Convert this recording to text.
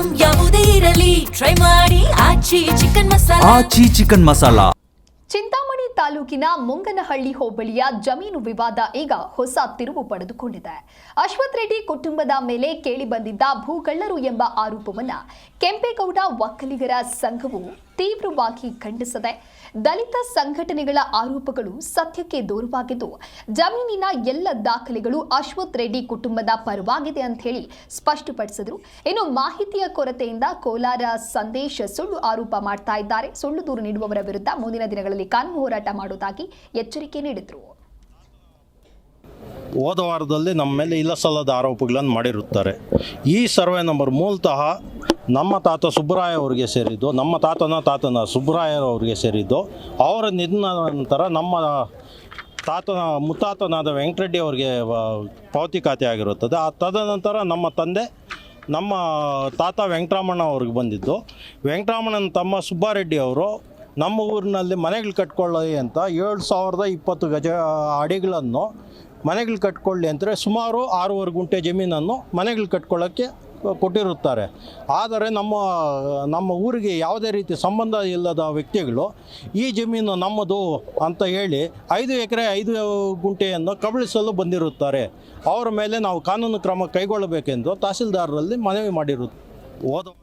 Item ಯಾವುದೇ ಇರಲಿ try ಮಾಡಿ ಆಚಿ ಚಿಕನ್ ಮಸಾಲಾ. ಆಚಿ ಚಿಕನ್ ಮಸಾಲಾ. ಚಿಂತಾಮಣಿ ತಾಲೂಕಿನ ಮುಂಗನಹಳ್ಳಿ ಹೋಬಳಿಯ ಜಮೀನು ವಿವಾದ ಈಗ ಹೊಸ ತಿರುವು ಪಡೆದುಕೊಂಡಿದೆ. ಅಶ್ವಥ್ ರೆಡ್ಡಿ ಕುಟುಂಬದ ಮೇಲೆ ಕೇಳಿಬಂದಿದ್ದ ಭೂಗಳ್ಳರು ಎಂಬ ಆರೋಪವನ್ನ ಕೆಂಪೇಗೌಡ ಒಕ್ಕಲಿಗರ ಸಂಘವು ತೀವ್ರವಾಗಿ ಖಂಡಿಸಿದೆ. ದಲಿತ ಸಂಘಟನೆಗಳ ಆರೋಪಗಳು ಸತ್ಯಕ್ಕೆ ದೂರವಾಗಿದ್ದು, ಜಮೀನಿನ ಎಲ್ಲ ದಾಖಲೆಗಳು ಅಶ್ವಥ್ ರೆಡ್ಡಿ ಕುಟುಂಬದ ಪರವಾಗಿದೆ ಅಂತ ಹೇಳಿ ಸ್ಪಷ್ಟಪಡಿಸಿದ್ರು. ಇನ್ನು ಮಾಹಿತಿಯ ಕೊರತೆಯಿಂದ ಕೋಲಾರ ಸಂದೇಶ್ ಸುಳ್ಳು ಆರೋಪ ಮಾಡ್ತಾ ಇದ್ದಾರೆ. ಸುಳ್ಳು ದೂರು ನೀಡುವವರ ವಿರುದ್ಧ ಮುಂದಿನ ದಿನಗಳಲ್ಲಿ ಕಾನೂನು ಹೋರಾಟ ಮಾಡುವುದಾಗಿ ಎಚ್ಚರಿಕೆ ನೀಡಿದ್ರು. ಹೋದ ವಾರದಲ್ಲಿ ನಮ್ಮ ಮೇಲೆ ಇಲ್ಲಸಲ್ಲದ ಆರೋಪಗಳನ್ನು ಮಾಡಿರುತ್ತಾರೆ. ಈ ಸರ್ವೆ ನಂಬರ್ ಮೂಲತಃ ನಮ್ಮ ತಾತ ಸುಬ್ಬರಾಯ ಅವರಿಗೆ ಸೇರಿದ್ದು, ನಮ್ಮ ತಾತನ ಸುಬ್ಬರಾಯರವರಿಗೆ ಸೇರಿದ್ದು. ಅವರ ನಿಧನ ನಂತರ ನಮ್ಮ ತಾತನ ಮುತ್ತಾತನಾದ ವೆಂಕಟರೆಡ್ಡಿ ಅವರಿಗೆ ಪಾವತಿ ಖಾತೆ ಆಗಿರುತ್ತದೆ. ತದನಂತರ ನಮ್ಮ ತಂದೆ ನಮ್ಮ ತಾತ ವೆಂಕಟರಮಣ ಅವ್ರಿಗೆ ಬಂದಿದ್ದು. ವೆಂಕಟರಮಣನ ತಮ್ಮ ಸುಬ್ಬಾರೆಡ್ಡಿ ಅವರು ನಮ್ಮ ಊರಿನಲ್ಲಿ ಮನೆಗಳು ಕಟ್ಕೊಳ್ಳಿ ಅಂತ 7,020 ಗಜ ಅಡಿಗಳನ್ನು ಮನೆಗಳು ಕಟ್ಕೊಳ್ಳಿ ಅಂದರೆ ಸುಮಾರು 6.5 ಗುಂಟೆ ಜಮೀನನ್ನು ಮನೆಗಳು ಕಟ್ಕೊಳ್ಳೋಕ್ಕೆ ಕೊಟ್ಟಿರುತ್ತಾರೆ. ಆದರೆ ನಮ್ಮ ಊರಿಗೆ ಯಾವುದೇ ರೀತಿ ಸಂಬಂಧ ಇಲ್ಲದ ವ್ಯಕ್ತಿಗಳು ಈ ಜಮೀನು ನಮ್ಮದು ಅಂತ ಹೇಳಿ 5 ಎಕರೆ 5 ಗುಂಟೆಯನ್ನು ಕಬಳಿಸಲು ಬಂದಿರುತ್ತಾರೆ. ಅವರ ಮೇಲೆ ನಾವು ಕಾನೂನು ಕ್ರಮ ಕೈಗೊಳ್ಳಬೇಕೆಂದು ತಹಸೀಲ್ದಾರರಲ್ಲಿ ಮನವಿ ಮಾಡಿರುತ್ತೇವೆ.